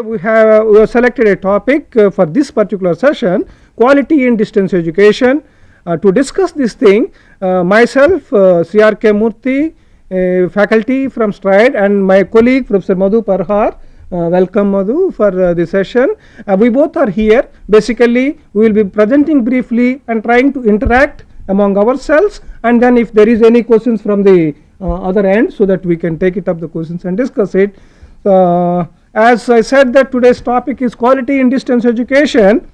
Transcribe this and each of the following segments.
we have selected a topic for this particular session, quality in distance education. To discuss this thing, myself, CRK Murthy, faculty from STRIDE, and my colleague Professor Madhu Parhar. Welcome Madhu for this session. We both are here. Basically, we will be presenting briefly and trying to interact among ourselves, and then if there is any questions from the other end, so that we can take it up the questions and discuss it. As I said that today's topic is quality in distance education.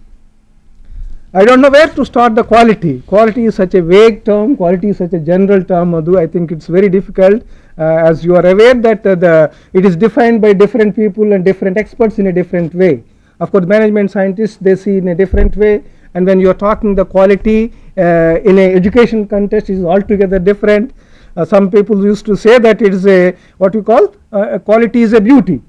I don't know where to start the quality. Quality is such a vague term, quality is such a general term, Madhu. I think it's very difficult, as you are aware that it is defined by different people and different experts in a different way. Of course, management scientists, they see in a different way, and when you are talking the quality in a education context is altogether different. Some people used to say that it is a, what you call, quality is a beauty.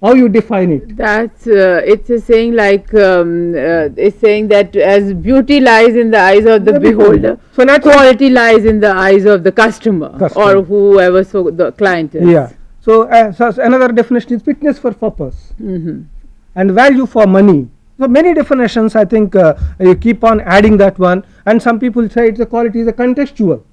How you define it? That's it's a saying like it's saying that as beauty lies in the eyes of the beholder, so quality lies in the eyes of the customer. Or whoever, so the client is. Yeah. So, another definition is fitness for purpose and value for money. So many definitions. I think you keep on adding that one, and some people say it's the quality is a contextual,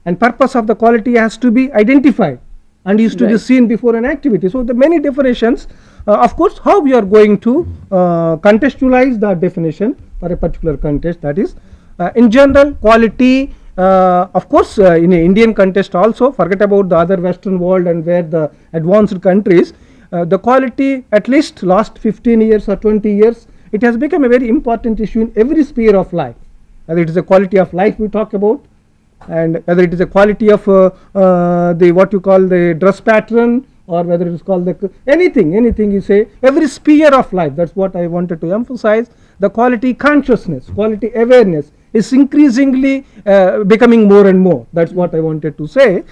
and purpose of the quality has to be identified and is to be seen before an activity. So the many definitions, of course, how we are going to contextualize that definition for a particular context, that is in general quality, of course in a Indian context also, forget about the other western world and where the advanced countries, the quality at least last 15 years or 20 years, it has become a very important issue in every sphere of life, whether it is a quality of life we talk about, and whether it is a quality of the what you call the dress pattern, or whether it is called the anything you say, every sphere of life. That's what I wanted to emphasize. The quality consciousness, quality awareness is increasingly becoming more and more. That's what I wanted to say.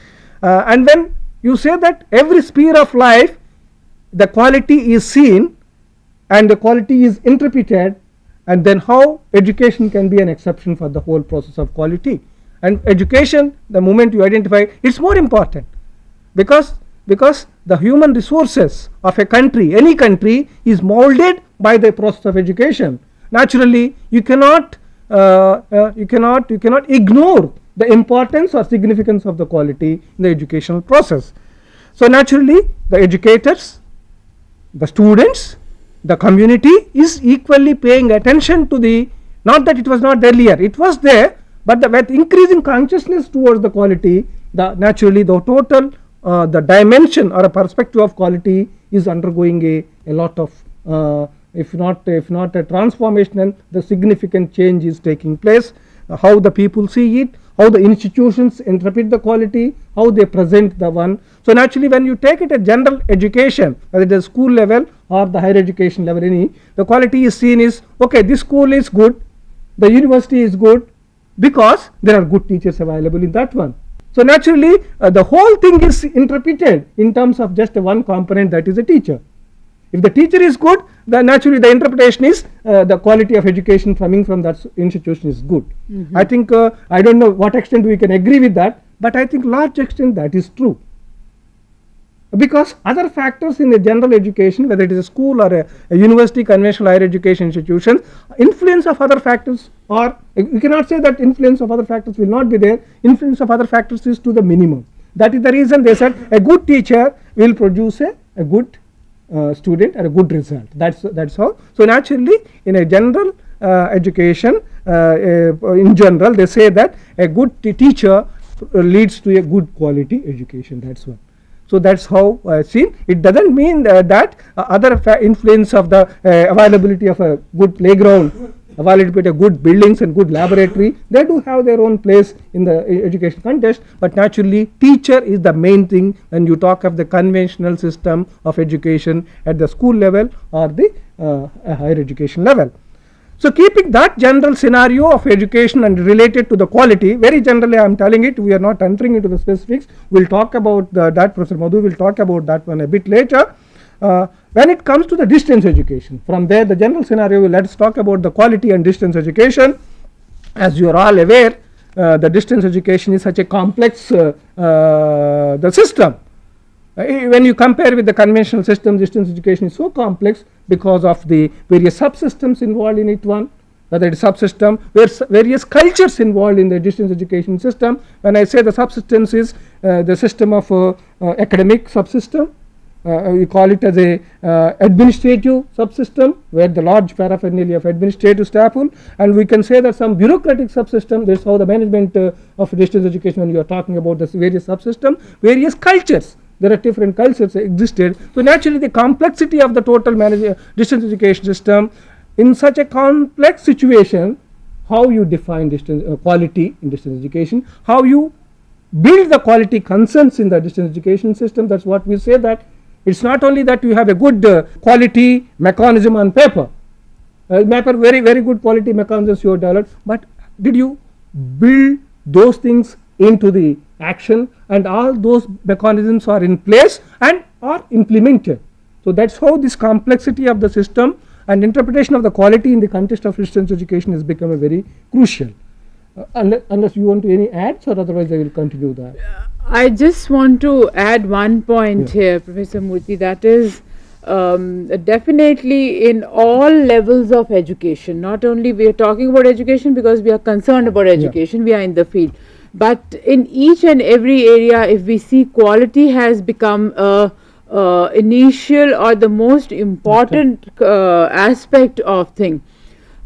And when you say that every sphere of life the quality is seen and the quality is interpreted, and then how education can be an exception for the whole process of quality. And education, the moment you identify, it's more important, because the human resources of a country, any country, is molded by the process of education. Naturally, you cannot ignore the importance or significance of the quality in the educational process. So naturally, the educators, the students, the community is equally paying attention to the, not that it was not earlier, it was there, but with increasing consciousness towards the quality, naturally the total the dimension or a perspective of quality is undergoing a lot of if not a transformation, the significant change is taking place. How the people see it, how the institutions interpret the quality, how they present the one. So naturally, when you take it at general education, whether it is school level or the higher education level, the quality is seen is, okay, this school is good, the university is good, because there are good teachers available in that one. So naturally, the whole thing is interpreted in terms of just one component, that is a teacher. If the teacher is good, then naturally the interpretation is the quality of education coming from that institution is good. I think I don't know what extent we can agree with that, but I think large extent that is true. Because other factors in a general education, whether it is a school or a university, conventional higher education institution, influence of other factors, or you cannot say that influence of other factors will not be there, influence of other factors is to the minimum. That is the reason they said a good teacher will produce a good student and a good result. That's how. So naturally, in a general education, in general, they say that a good teacher leads to a good quality education. That's one. So that's how I see. It doesn't mean that other influence of the availability of a good playground, availability of good buildings and good laboratory, they do have their own place in the education context, but naturally teacher is the main thing when you talk of the conventional system of education at the school level or the higher education level. So keeping that general scenario of education and related to the quality, very generally I am telling it, we are not entering into the specifics. We will talk about that, Professor Madhu will talk about that one a bit later. When it comes to the distance education, from there the general scenario, let us talk about the quality and distance education. As you are all aware, the distance education is such a complex the system. When you compare with the conventional system, distance education is so complex because of the various subsystems involved in it. One, whether it is subsystem, various cultures involved in the distance education system. When I say the subsystems is the system of academic subsystem, we call it as a administrative subsystem, where the large paraphernalia of administrative staff, and we can say that some bureaucratic subsystem. That is how the management of distance education, when you are talking about the various subsystem, various cultures. There are different cultures existed. So naturally, the complexity of the total distance education system, in such a complex situation, how you define distance quality in distance education, how you build the quality concerns in the distance education system. That's what we say, that it's not only that you have a good quality mechanism on paper, very good quality mechanisms you have developed, but did you build those things into the action, and all those mechanisms are in place and are implemented. So that's how this complexity of the system and interpretation of the quality in the context of distance education has become a very crucial. Unless you want to any adds, or otherwise I will continue that. I just want to add one point here, Professor Murthy, that is definitely in all levels of education. Not only we are talking about education because we are concerned about education, we are in the field, but in each and every area, if we see, quality has become a initial or the most important aspect of thing.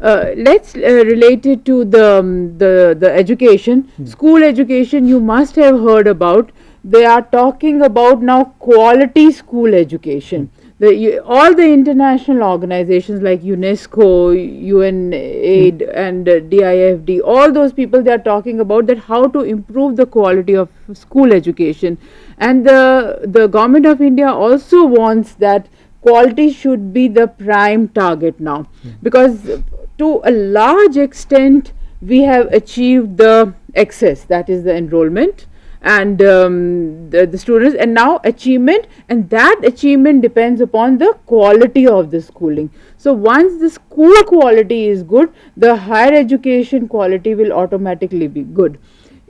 Let's relate it to the education. School education, you must have heard about. They are talking about now quality school education. All the international organizations like UNESCO, UNAID and DIFD, all those people, they are talking about that how to improve the quality of school education. And the government of India also wants that quality should be the prime target now, because to a large extent we have achieved the excess, that is the enrollment and the students, and now achievement, and that achievement depends upon the quality of the schooling. So once the school quality is good, the higher education quality will automatically be good.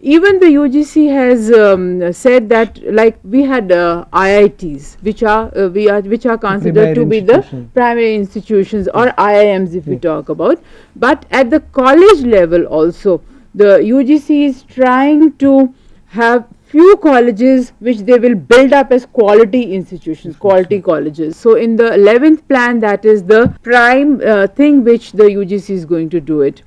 Even the UGC has said that, like we had IITs, which are considered to be the primary institutions, or IIMs if we talk about. But at the college level also, the UGC is trying to have few colleges which they will build up as quality institutions, quality colleges. So in the 11th plan, that is the prime thing which the UGC is going to do it.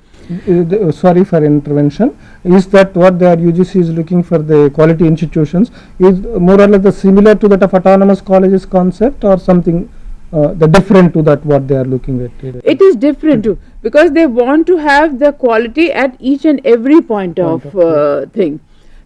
Sorry for intervention. Is that what the UGC is looking for, the quality institutions, is more or less similar to that of autonomous colleges concept, or something the different to that what they are looking at? It is different too, because they want to have the quality at each and every point of thing.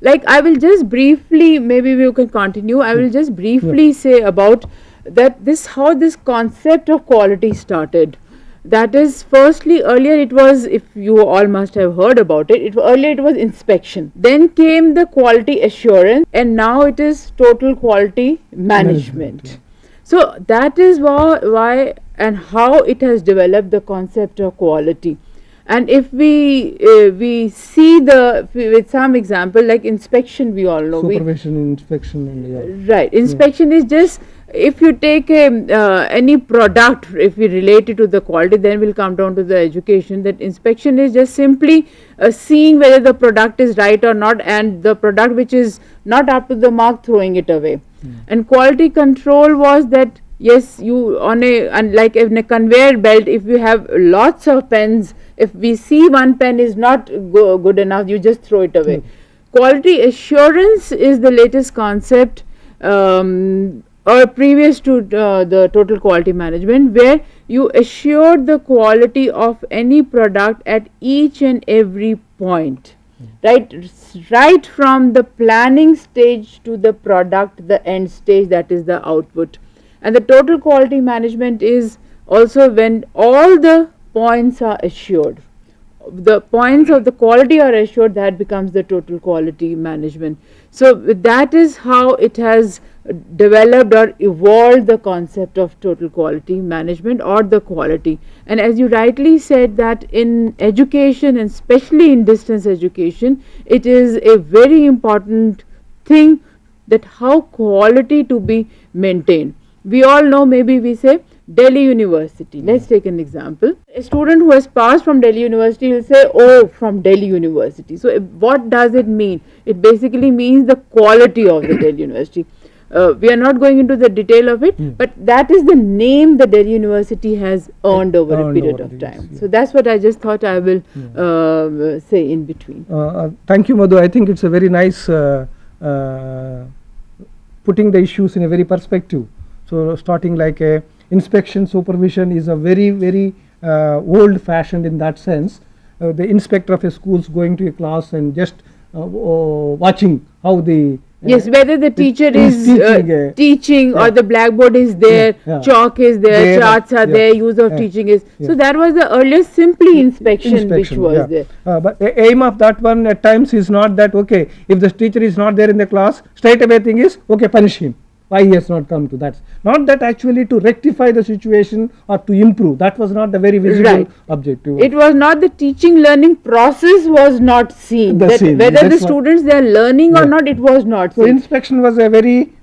Like I will just briefly, maybe we can continue, I will just briefly say about that how this concept of quality started. That is, firstly, earlier it was, if you all must have heard about it, earlier it was inspection, then came the quality assurance, and now it is total quality management. So that is why and how it has developed the concept of quality. And if we see with some example, like inspection, we all know supervision, inspection, and right, inspection is just, if you take any product, if we relate it to the quality, then we'll come down to the education, that inspection is just simply seeing whether the product is right or not, and the product which is not up to the mark, throwing it away. And quality control was that, yes, you like in a conveyor belt, if you have lots of pens, if we see one pen is not good enough, you just throw it away. Quality assurance is the latest concept, or previous to the total quality management, where you assure the quality of any product at each and every point, right from the planning stage to the product, the end stage, that is the output. And the total quality management is also when all the points are assured, the points of the quality are assured, that becomes the total quality management. So that is how it has developed or evolved the concept of total quality management, or the quality. And as you rightly said, that in education, and especially in distance education, it is a very important thing, that how quality to be maintained. We all know, maybe we say Delhi University. Let's take an example. A student who has passed from Delhi University will say, oh, from Delhi University. So what does it mean? It basically means the quality of the Delhi University. We are not going into the detail of it, but that is the name the Delhi University has earned over a period of time. So that's what I just thought I will say in between. Thank you, Madhu. I think it's a very nice putting the issues in a very perspective. So starting like a inspection supervision is a very old fashioned in that sense. The inspector of a school is going to a class and just watching how the yes, whether the teacher is teaching or the blackboard is there, chalk is there, charts are there, use of teaching is. So that was the earlier simply inspection which was there. But the aim of that one at times is not that, okay, if the teacher is not there in the class, straight away thing is, okay, punish him. Why he has not come to that? Not that actually to rectify the situation or to improve. That was not the very visible objective. It was not the teaching learning process was not seen. Whether the students they are learning or not, it was not seen. So inspection was a very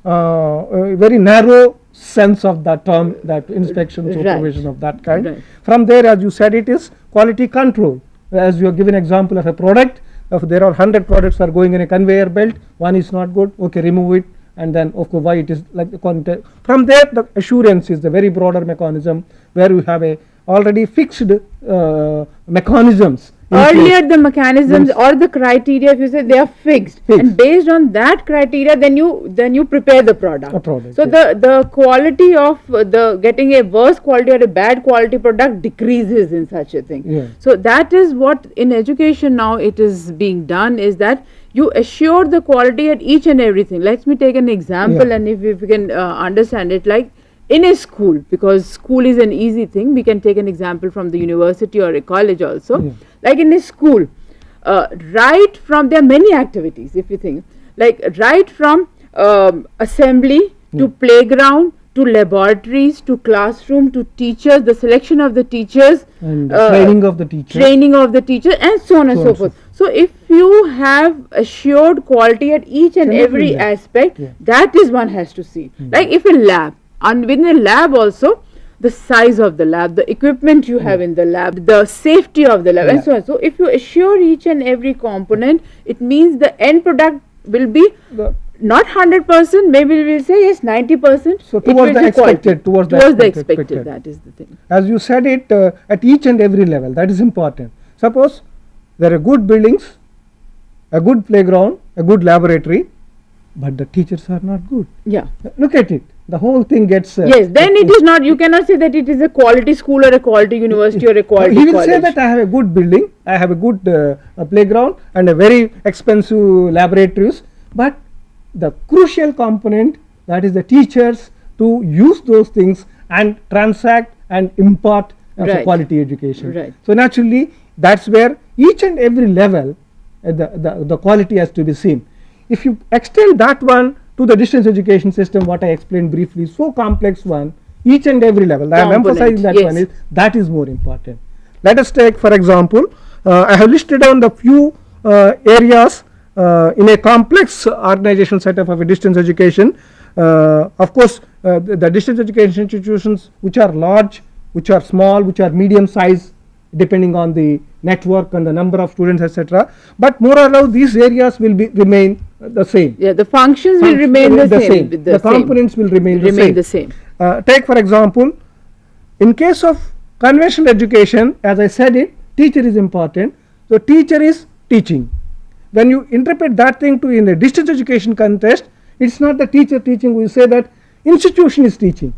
narrow sense of that term, that inspection supervision of that kind. From there, as you said, it is quality control. As you have given example of a product, if there are 100 products are going in a conveyor belt, one is not good, okay, remove it. And then of course why it is like the content. From there the assurance is the very broader mechanism where we have a already fixed mechanisms. Earlier the mechanisms or the criteria, if you say they are fixed. And based on that criteria then you prepare the product. So the quality of the getting a worse quality or a bad quality product decreases in such a thing. So that is what in education now it is being done, is that you assure the quality at each and everything. Let me take an example and if we can understand it, like in a school, because school is an easy thing, we can take an example from the university or a college also. Like in a school, right from, there are many activities if you think, like right from assembly to playground to laboratories to classroom to teachers, the selection of the teachers, and training of the teachers, and so on and so forth. So if you have assured quality at each and every aspect, that is one has to see. Like if a lab, and within a lab also, the size of the lab, the equipment you have in the lab, the safety of the lab, and so on. So if you assure each and every component, it means the end product will be not 100%, maybe we will say yes 90%. So towards the expected, towards the expected, that is the thing. As you said it, at each and every level, that is important. Suppose there are good buildings, a good playground, a good laboratory, but the teachers are not good. Look at it. The whole thing gets yes, then it is not, you cannot say that it is a quality school or a quality university or a quality college. He will say that I have a good building, I have a good playground and a very expensive laboratories, but the crucial component, that is the teachers to use those things and transact and impart a quality education. So naturally that's where each and every level the quality has to be seen. If you extend that one to the distance education system, what I explained briefly, so complex one, each and every level, I am emphasizing that one is, that is more important. Let us take for example, I have listed down the few areas in a complex organizational setup of a distance education. Of course the distance education institutions which are large, which are small, which are medium size, depending on the network and the number of students, etc. But more or less these areas will remain the same. The functions will remain the same. The components will remain the same. Take for example, in case of conventional education, as I said it, teacher is important. So teacher is teaching. When you interpret that thing to in a distance education context, it's not the teacher teaching. We say that institution is teaching.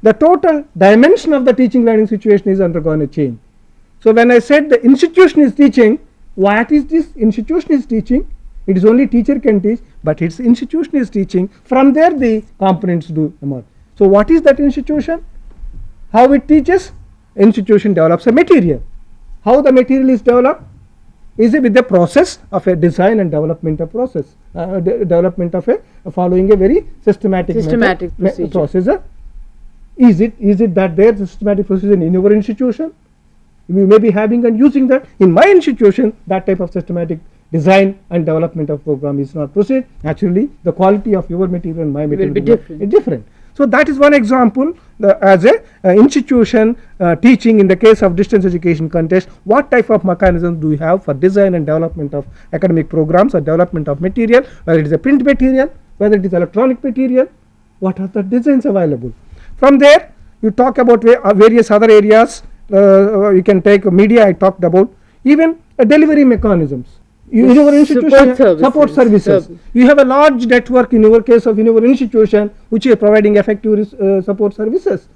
The total dimension of the teaching learning situation is undergone a change. So when I said the institution is teaching, what is this institution is teaching? It is only teacher can teach, but its institution is teaching. From there the components do emerge. So what is that institution? How it teaches? Institution develops a material. How the material is developed? Is it with the process of a design and development of process, development of a following a very systematic procedure. Is it that there is a systematic procedure in your institution? We may be having and using that. In my institution, that type of systematic design and development of program is not proceed, naturally the quality of your material and my material will be different. So that is one example as a institution teaching in the case of distance education context, what type of mechanisms do you have for design and development of academic programs or development of material, whether it is a print material, whether it is electronic material, what are the designs available. From there you talk about various other areas, you can take media I talked about, even delivery mechanisms. In your institution, support services. You have a large network in your case of in your institution which is providing effective support services.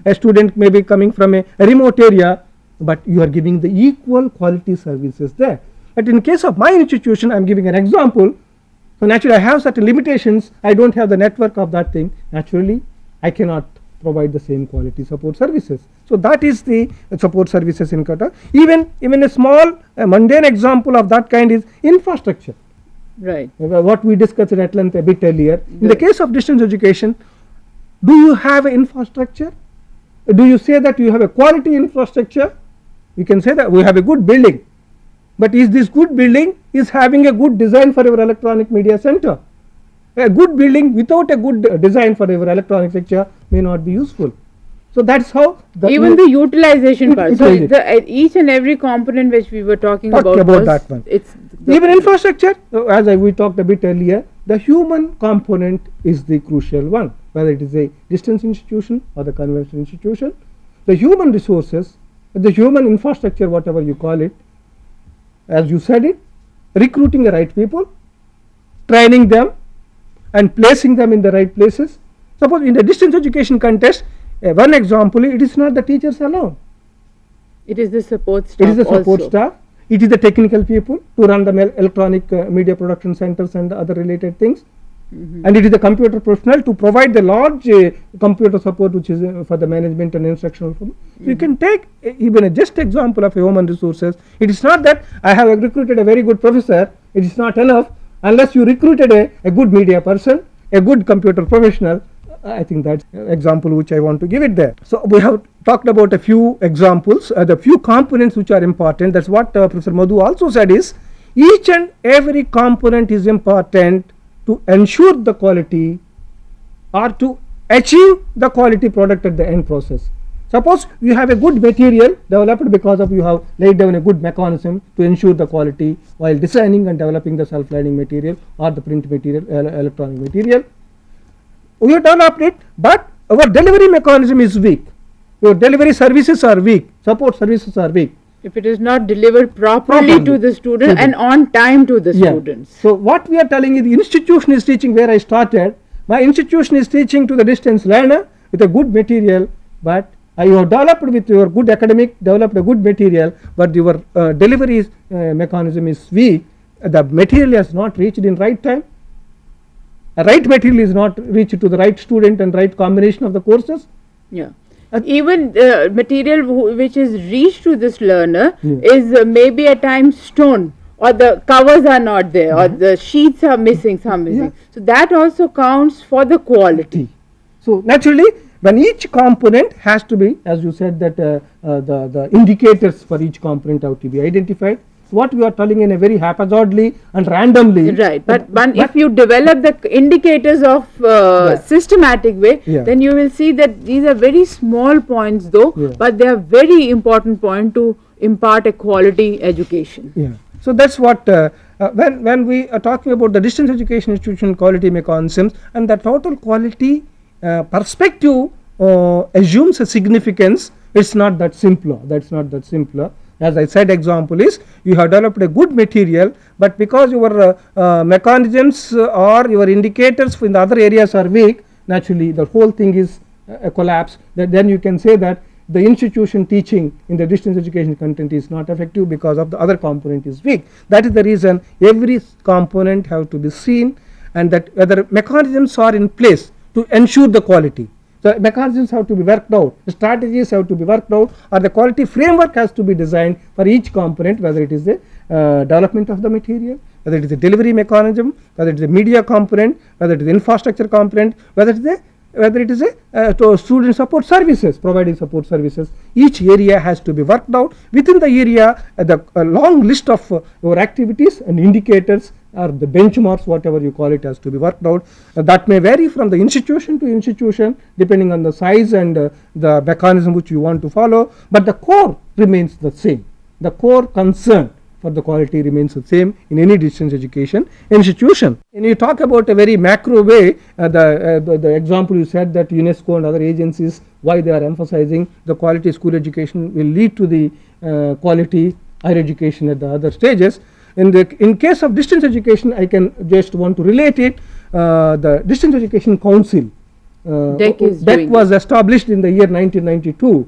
A student may be coming from a remote area, but you are giving the equal quality services there. But in case of my institution, I am giving an example. So naturally I have certain limitations, I do not have the network of that thing, naturally I cannot provide the same quality support services. So that is the support services in Qatar. Even a small mundane example of that kind is infrastructure. Right. What we discussed at length a bit earlier. In the case of distance education, do you have an infrastructure? Do you say that you have a quality infrastructure? You can say that we have a good building, but is this good building is having a good design for your electronic media center? A good building without a good design for your electronic sector may not be useful. So that's how even the utilization part. So each and every component which we were talking about that one. It's even infrastructure, as we talked a bit earlier, the human component is the crucial one, whether it is a distance institution or the conventional institution. The human resources, the human infrastructure, whatever you call it, as you said it, recruiting the right people, training them and placing them in the right places. Suppose in the distance education context, one example, it is not the teachers alone. It is the support staff. It is the support staff. It is the technical people to run the electronic media production centers and the other related things. And it is the computer professional to provide the large computer support which is for the management and instructional. So you can take even a just example of human resources. It is not that I have recruited a very good professor. It is not enough unless you recruited a good media person, a good computer professional. I think that's an example which I want to give it there. So we have talked about a few examples, the few components which are important. That's what Professor Madhu also said is each and every component is important to ensure the quality or to achieve the quality product at the end process. Suppose you have a good material developed because of you have laid down a good mechanism to ensure the quality while designing and developing the self-learning material or the print material, electronic material. We have developed it, but our delivery mechanism is weak. Your delivery services are weak, support services are weak. If it is not delivered properly to the student and on time to the students. So what we are telling is the institution is teaching where I started. My institution is teaching to the distance learner with a good material, but you have developed with your good academic, developed a good material, but your delivery mechanism is weak. The material has not reached in right time. A right material is not reached to the right student and right combination of the courses. Yeah. Even material which is reached to this learner is maybe at times torn, or the covers are not there, or the sheets are missing, some missing. So that also counts for the quality. So naturally, when each component has to be, as you said, that the indicators for each component have to be identified. What we are telling in a very haphazardly and randomly. Right, but if you develop the indicators of systematic way, then you will see that these are very small points though, but they are very important point to impart a quality education. Yeah. So that's what when we are talking about the distance education institution quality mechanisms, and the total quality perspective assumes a significance. It's not that simpler. That's not that simpler. As I said, example is you have developed a good material, but because your mechanisms or your indicators in the other areas are weak, naturally the whole thing is a collapse. Then you can say that the institution teaching in the distance education content is not effective because of the other component is weak. That is the reason every component have to be seen, and that whether mechanisms are in place to ensure the quality. The mechanisms have to be worked out, the strategies have to be worked out, or the quality framework has to be designed for each component, whether it is the development of the material, whether it is the delivery mechanism, whether it is the media component, whether it is the infrastructure component, whether it is the whether it is a to student support services, providing support services. Each area has to be worked out. Within the area, the long list of your activities and indicators or the benchmarks, whatever you call it, has to be worked out. That may vary from the institution to institution depending on the size and the mechanism which you want to follow, but the core remains the same. The core concern for the quality remains the same in any distance education institution. When you talk about a very macro way, the example you said that UNESCO and other agencies, why they are emphasizing the quality school education will lead to the quality higher education at the other stages. In case of distance education, I can just want to relate it. The Distance Education Council, DEC was established in the year 1992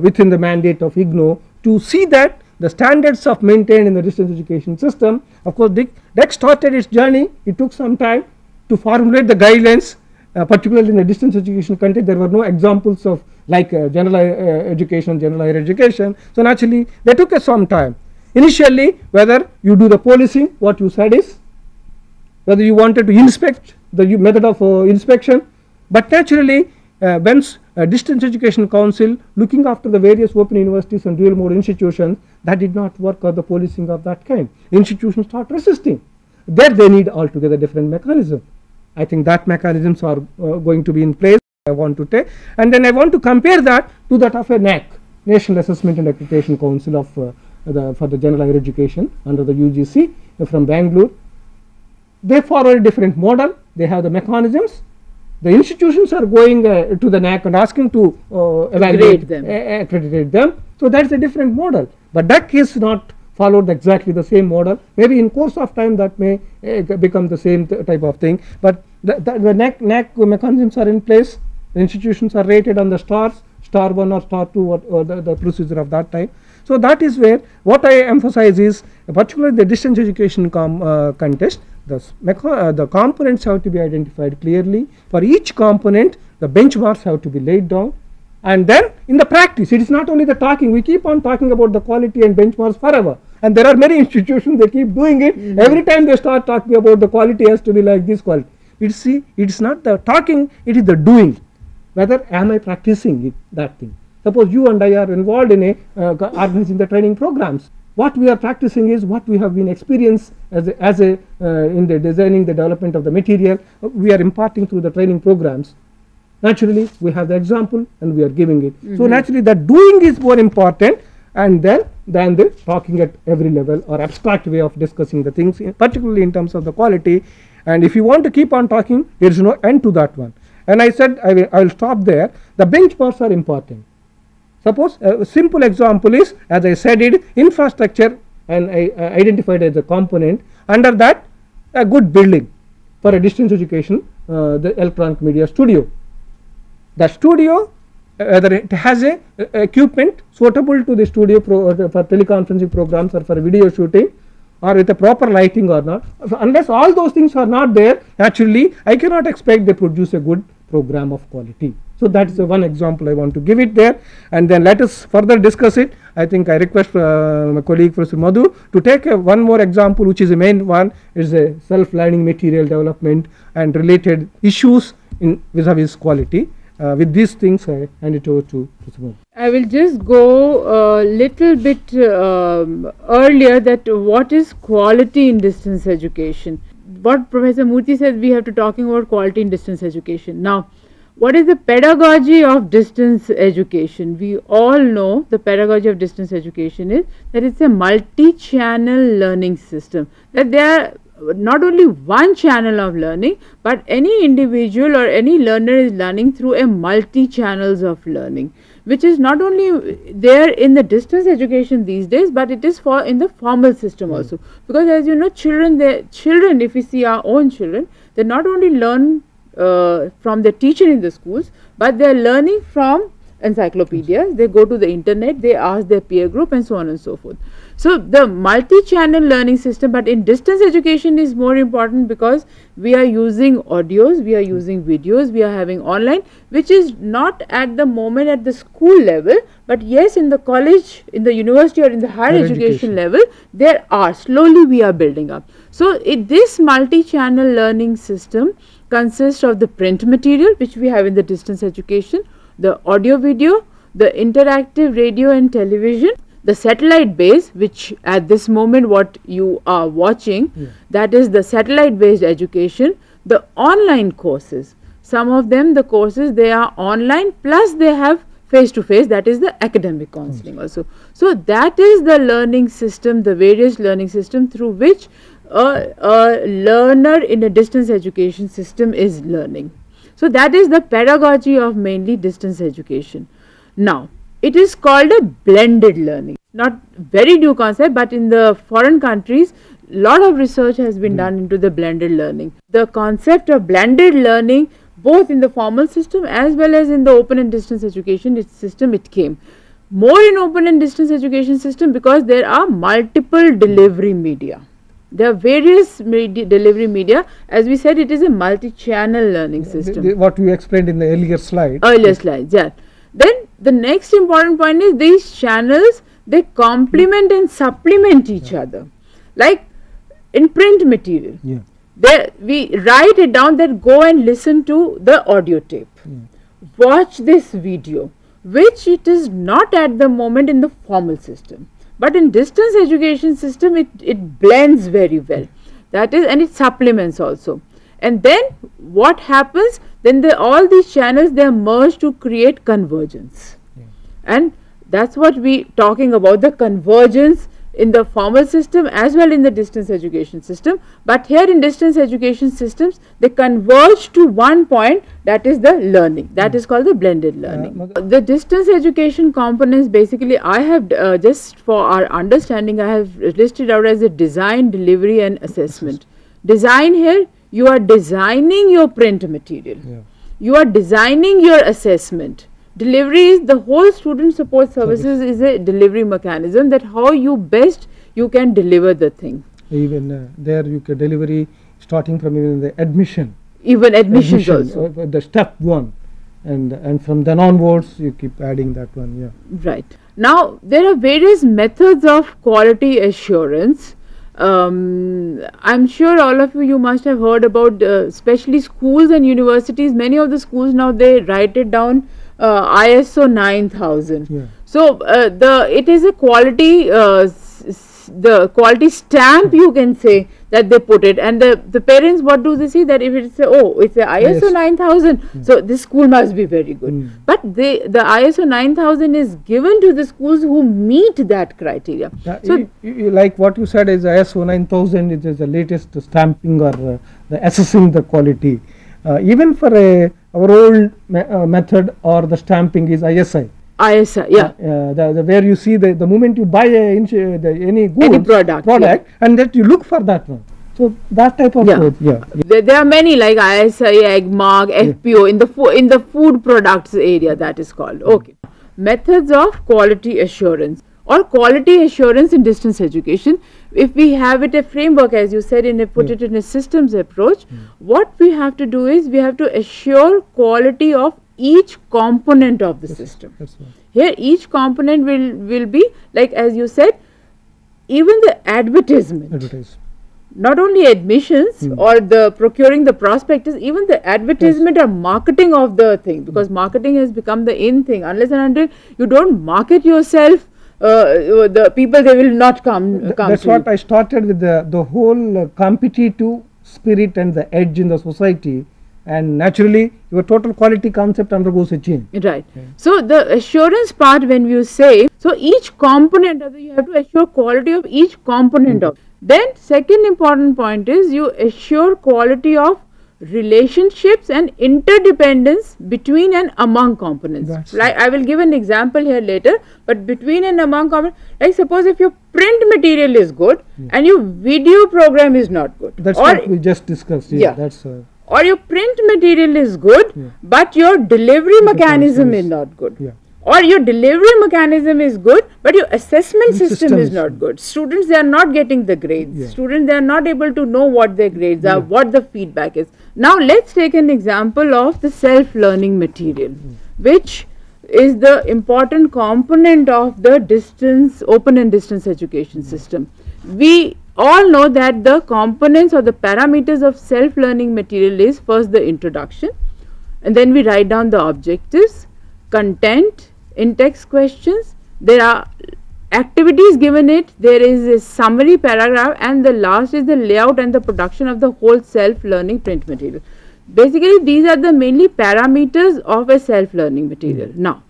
within the mandate of IGNOU to see that the standards of maintained in the distance education system. Of course, DEC started its journey. It took some time to formulate the guidelines, particularly in the distance education context. There were no examples of like general education, general higher education. So naturally, they took some time. Initially, whether you do the policing, what you said is, whether you wanted to inspect, the method of inspection, but naturally, once Distance Education Council looking after the various open universities and dual mode institutions, that did not work, or the policing of that kind. Institutions start resisting. There they need altogether different mechanism. I think that mechanisms are going to be in place. I want to take, and then I want to compare that to that of a NAAC, National Assessment and Accreditation Council of for the general higher education under the UGC from Bangalore. They follow a different model. They have the mechanisms. The institutions are going to the NAAC and asking to evaluate them, accredit them. So that's a different model. But that case not followed exactly the same model. Maybe in course of time that may become the same type of thing. But the NAAC mechanisms are in place. The institutions are rated on the stars, star 1 or star 2, or the procedure of that type. So that is where what I emphasize is, particularly the distance education context, the components have to be identified clearly. For each component, the benchmarks have to be laid down, and then in the practice, it is not only the talking. We keep on talking about the quality and benchmarks forever, and there are many institutions they keep doing it. Every time they start talking about the quality has to be like this quality. It's not the talking, it is the doing. Whether am I practicing it, that thing. Suppose you and I are involved in organizing the training programs. What we are practicing is what we have been experienced in the designing the development of the material. We are imparting through the training programs. Naturally, we have the example and we are giving it. So naturally, the doing is more important, and then than the talking at every level or abstract way of discussing the things, particularly in terms of the quality. And if you want to keep on talking, there is no end to that one. And I said I will stop there. The benchmarks are important. Suppose a simple example is, as I said it, infrastructure, and I identified as a component. Under that, a good building for a distance education, the electronic media studio. The studio, whether it has a equipment suitable to the studio for teleconferencing programs or for video shooting, or with a proper lighting or not. Unless all those things are not there, actually I cannot expect they produce a good program of quality. So that is the one example I want to give it there, and then let us further discuss it. I think I request my colleague Professor Madhu to take one more example, which is the main one, is a self-learning material development and related issues in vis-a-vis quality. With these things, I hand it over to Professor Madhu. I will just go a little bit earlier, that what is quality in distance education. What Professor Murthy said, we have to talking about quality in distance education. Now, what is the pedagogy of distance education? We all know the pedagogy of distance education is that it's a multi-channel learning system, that there are not only one channel of learning, but any individual or any learner is learning through a multi-channels of learning, which is not only there in the distance education these days, but it is in the formal system also. Because as you know, children, if we see our own children, they not only learn from the teacher in the schools, but they are learning from encyclopedias, they go to the internet, they ask their peer group and so on and so forth. So the multi-channel learning system, but in distance education is more important because we are using audios, we are using videos, we are having online, which is not at the moment at the school level, but yes, in the college, in the university or in the higher education level, there are, slowly we are building up. So this multi-channel learning system consists of the print material which we have in the distance education, the audio video, the interactive radio and television, the satellite base, which at this moment what you are watching, that is the satellite based education, the online courses. Some of them, the courses, they are online plus they have face to face, that is the academic counseling also. So that is the learning system, the various learning system through which a learner in a distance education system is learning. So that is the pedagogy of mainly distance education. Now, it is called a blended learning. Not very new concept, but in the foreign countries, lot of research has been done into the blended learning. The concept of blended learning, both in the formal system as well as in the open and distance education system, it came. More in open and distance education system because there are multiple delivery media. There are various delivery media. As we said, it is a multi-channel learning system. What you explained in the earlier slide. Slides, yeah. Then the next important point is these channels, they complement and supplement each other. Like in print material, there we write it down that go and listen to the audio tape. Watch this video, which it is not at the moment in the formal system. But in distance education system, it blends very well. That is, and it supplements also. And then what happens? Then all these channels, they are merged to create convergence. And that's what we talking about, the convergence in the formal system as well in the distance education system. But here in distance education systems, they converge to one point, that is the learning. That is called the blended learning. The distance education components, basically I have just for our understanding, I have listed out as a design, delivery and assessment. Design, here you are designing your print material. You are designing your assessment. Delivery is the whole student support services is a delivery mechanism, that how you best you can deliver the thing. Even there you can delivery starting from even the admission. Even admissions also. The step one, and from then onwards you keep adding that one. Right. Now there are various methods of quality assurance. I'm sure all of you must have heard about, especially schools and universities. Many of the schools now, they write it down. ISO 9000. So it is a quality, the quality stamp, you can say, that they put it, and the parents, what do they see, that if it's it's a ISO 9000, so this school must be very good. But the ISO 9000 is given to the schools who meet that criteria. So like what you said is ISO 9000, it is the latest stamping or the assessing the quality. Even for our old method or the stamping is ISI. ISI, where you see the moment you buy any good any product and that you look for that one. So that type of There are many like ISI, EGMARK, FPO in the food products area, that is called. Okay. Methods of quality assurance or quality assurance in distance education. If we have it a framework, as you said, put it in a systems approach, what we have to do is we have to assure quality of each component of the system. Here each component will be, like as you said, even the advertisement. Not only admissions or the procuring the prospectus, even the advertisement or marketing of the thing, because marketing has become the in thing. Unless and until you don't market yourself, the people, they will not come. That's what I started with, the whole competitive spirit and the edge in the society, and naturally your total quality concept undergoes a change. Right. So the assurance part, when you say, so each component of you have to assure quality of each component of. Then second important point is you assure quality of relationships and interdependence between and among components. Like I will give an example here later, but between and among components, like suppose if your print material is good and your video program is not good. That's what we just discussed. That's or your print material is good, but your delivery mechanism is not good. or your delivery mechanism is good, but your assessment system is not good. Students, they are not getting the grades. Students, they are not able to know what their grades are, what the feedback is. Now let's take an example of the self-learning material, which is the important component of the open and distance education system. We all know that the components or the parameters of self-learning material is first the introduction, and then we write down the objectives, content, in-text questions, there are activities given it, there is a summary paragraph, and the last is the layout and the production of the whole self-learning print material. Basically, these are the mainly parameters of a self-learning material. Now,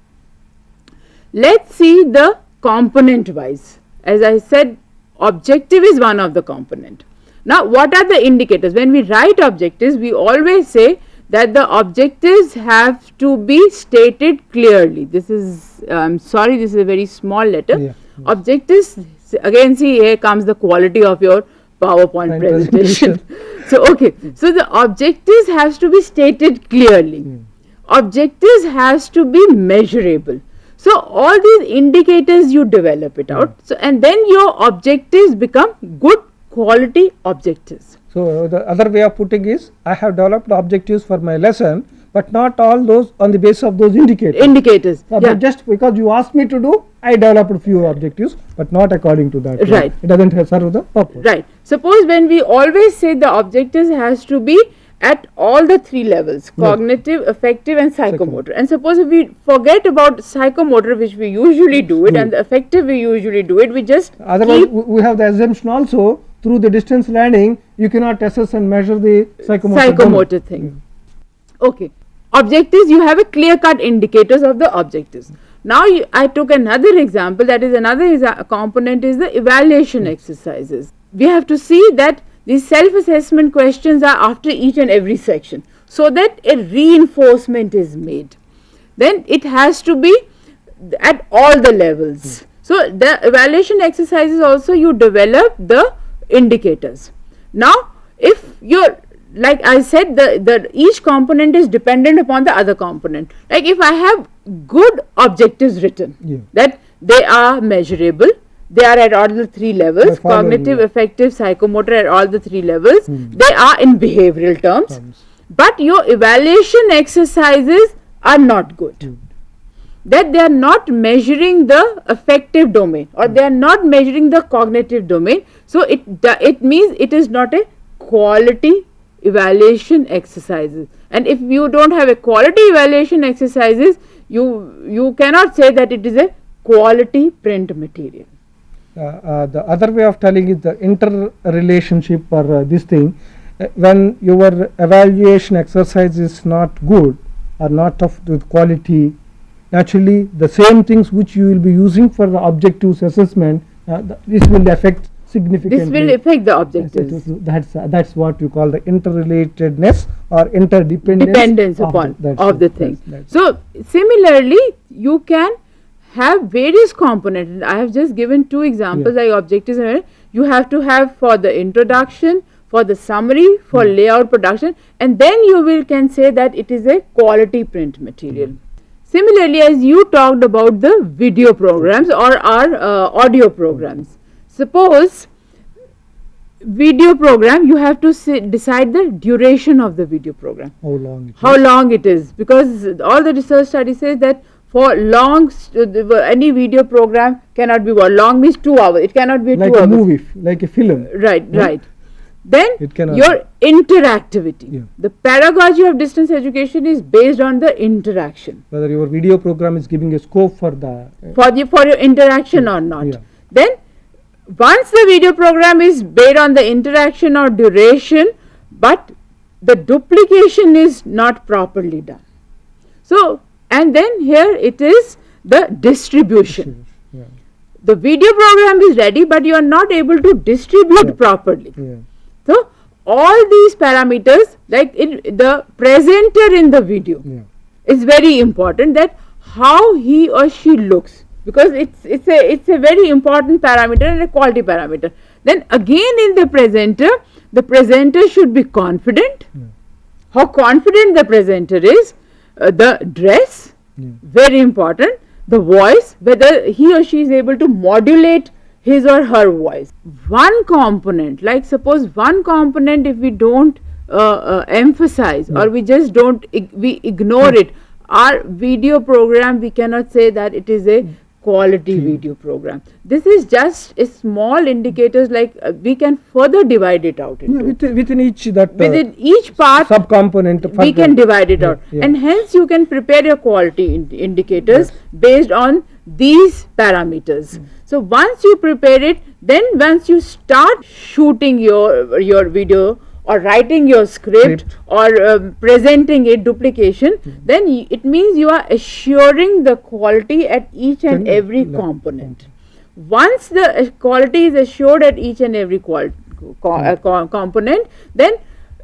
let's see the component wise. As I said, objective is one of the component. Now, what are the indicators? When we write objectives, we always say that the objectives have to be stated clearly. This is, I'm sorry, this is a very small letter. Objectives, again, see, here comes the quality of your PowerPoint presentation. So, okay, so the objectives has to be stated clearly. Objectives has to be measurable. So, all these indicators you develop it out. So, and then your objectives become good quality objectives. So, the other way of putting is, I have developed objectives for my lesson, but not all those on the basis of those indicators. But just because you asked me to do, I developed a few objectives, but not according to that. Right. It doesn't serve the purpose. Right. Suppose when we always say the objectives has to be at all the three levels, cognitive, affective and psychomotor. And suppose if we forget about psychomotor, which we usually do it, and the affective we usually do it, we just otherwise we have the assumption also, through the distance learning, you cannot assess and measure the psychomotor thing. Okay. Objectives, you have a clear-cut indicators of the objectives. Now, I took another example, that is another component is the evaluation exercises. We have to see that these self-assessment questions are after each and every section, so that a reinforcement is made. Then it has to be at all the levels. So, the evaluation exercises also you develop the indicators. Now, if you're, like I said, each component is dependent upon the other component. Like if I have good objectives written, that they are measurable, they are at all the three levels, cognitive, affective, psychomotor at all the three levels, they are in behavioral terms, but your evaluation exercises are not good. That they are not measuring the affective domain, or they are not measuring the cognitive domain. So, it means it is not a quality evaluation exercises. And if you don't have a quality evaluation exercises, you cannot say that it is a quality print material. The other way of telling is the interrelationship or this thing, when your evaluation exercise is not good or not of the quality, naturally the same things which you will be using for the objectives assessment, this will affect significantly. This will affect the objectives. That's what you call the interrelatedness or interdependence upon of the thing. So similarly, you can have various components. I have just given two examples like objectives. You have to have for the introduction, for the summary, for layout, production, and then you can say that it is a quality print material. Similarly, as you talked about the video programs or our audio programs, suppose video program, you have to decide the duration of the video program. How long it is, because all the research study says that for long, any video program cannot be what? Long means 2 hours, it cannot be like 2 hours. Like a movie, like a film. Right. Then your interactivity. The pedagogy of distance education is based on the interaction. Whether your video program is giving a scope for the for your interaction or not. Then once the video program is based on the interaction or duration, but the duplication is not properly done. So, and then here it is the distribution. The video program is ready, but you are not able to distribute properly. So, all these parameters, like the presenter in the video is very important, that how he or she looks, because it's a very important parameter and a quality parameter. Then again in the presenter should be confident. How confident the presenter is, the dress, very important, the voice, whether he or she is able to modulate his or her voice. One component, like suppose one component, if we don't emphasize or we just don't, we ignore it, our video program, we cannot say that it is a quality video program. This is just a small indicators, like we can further divide it out into within each that within each part subcomponent we can divide it out, and hence you can prepare your quality indicators based on these parameters. So once you prepare it, then once you start shooting your video or writing your script or presenting it duplication, then it means you are assuring the quality at each and every component. Once the quality is assured at each and every component, then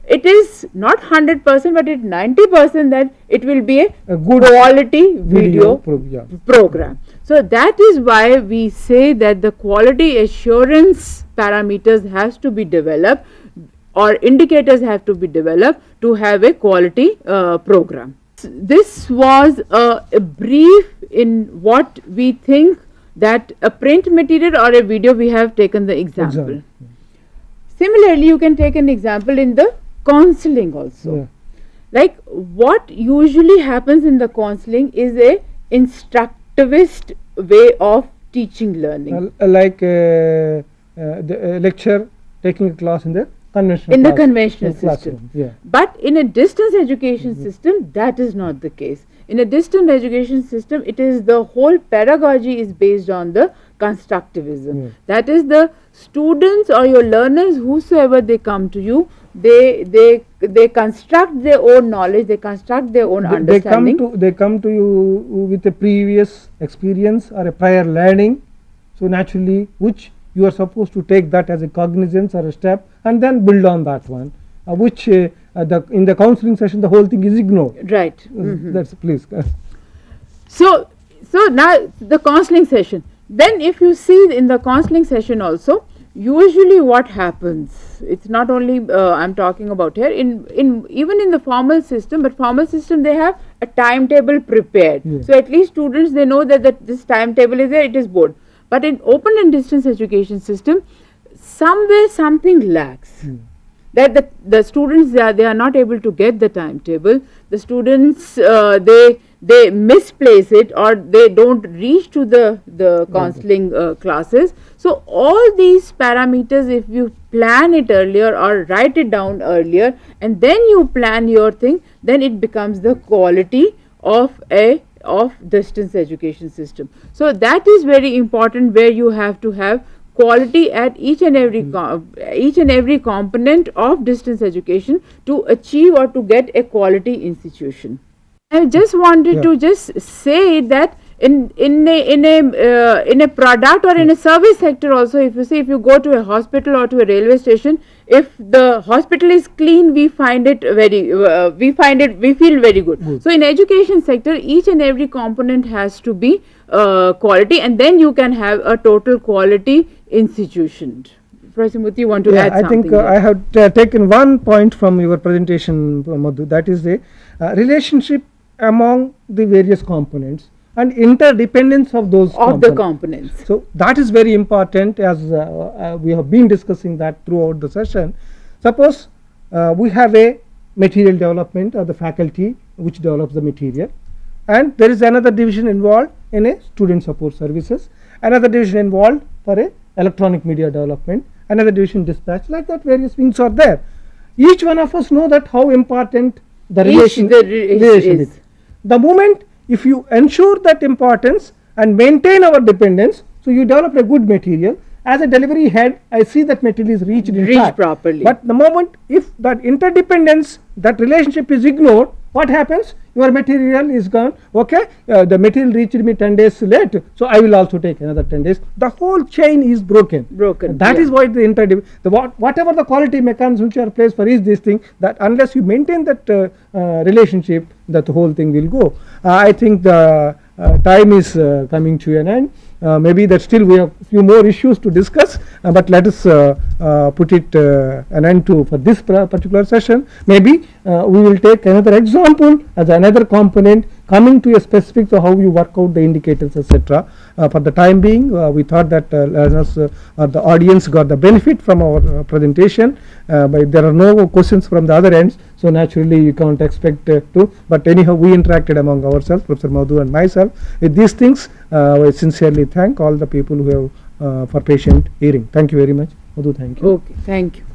it is not 100%, but it 90% that it will be a good quality video program. So that is why we say that the quality assurance parameters has to be developed, or indicators have to be developed to have a quality program. This was a brief in what we think that a print material or a video, we have taken the example. Similarly, you can take an example in the counseling also. Like what usually happens in the counseling is a instructivist way of teaching learning. Like the lecture, taking a class in the conventional system. But in a distance education system, that is not the case. In a distance education system, it is the whole pedagogy is based on the constructivism. That is, the students or your learners, whosoever they come to you, they construct their own knowledge, they construct their own understanding. They come to you with a previous experience or a prior learning. So naturally, which you are supposed to take that as a cognizance or a step and then build on that one, which in the counseling session the whole thing is ignored. Right. That's please. So now the counseling session. Then if you see in the counseling session also, usually what happens, it's not only I'm talking about here, even in the formal system, but formal system they have a timetable prepared. So at least students, they know that this timetable is there, it is board. But in open and distance education system, somewhere something lacks. That the students, they are not able to get the timetable. The students, they misplace it, or they don't reach to the counseling classes. So all these parameters, if you plan it earlier or write it down earlier, and then you plan your thing, then it becomes the quality of distance education system. So that is very important, where you have to have quality at each and every component of distance education to achieve or to get a quality institution. I just wanted to just say that in a product or in a service sector also, if you see, if you go to a hospital or to a railway station, if the hospital is clean, we find it very we feel very good. So in education sector, each and every component has to be quality, and then you can have a total quality institution. Professor Muthy, you want to add something? I think I have taken one point from your presentation, Madhu, that is the relationship among the various components and interdependence of those components. So that is very important, as we have been discussing that throughout the session. Suppose we have a material development, or the faculty which develops the material, and there is another division involved in a student support services, another division involved for a electronic media development, another division dispatch, like that various wings are there. Each one of us know that how important the relation is. The moment if you ensure that importance and maintain our dependence, so you develop a good material. As a delivery head, I see that material is reached properly. But the moment if that interdependence, that relationship is ignored, what happens? Your material is gone. Okay, the material reached me 10 days late, so I will also take another 10 days. The whole chain is broken. That is why the whatever the quality mechanisms which are placed for is this thing, that unless you maintain that relationship, that the whole thing will go. I think the time is coming to an end. Maybe that still we have few more issues to discuss, but let us put it an end to for this particular session. Maybe we will take another example as another component coming to a specific, so how you work out the indicators, etc. For the time being, we thought that learners or the audience got the benefit from our presentation, but there are no questions from the other ends, so naturally you can't expect to, but anyhow we interacted among ourselves, Professor Madhu and myself, with these things. I sincerely thank all the people who have for patient hearing. Thank you very much. Madhu, thank you. Okay, thank you.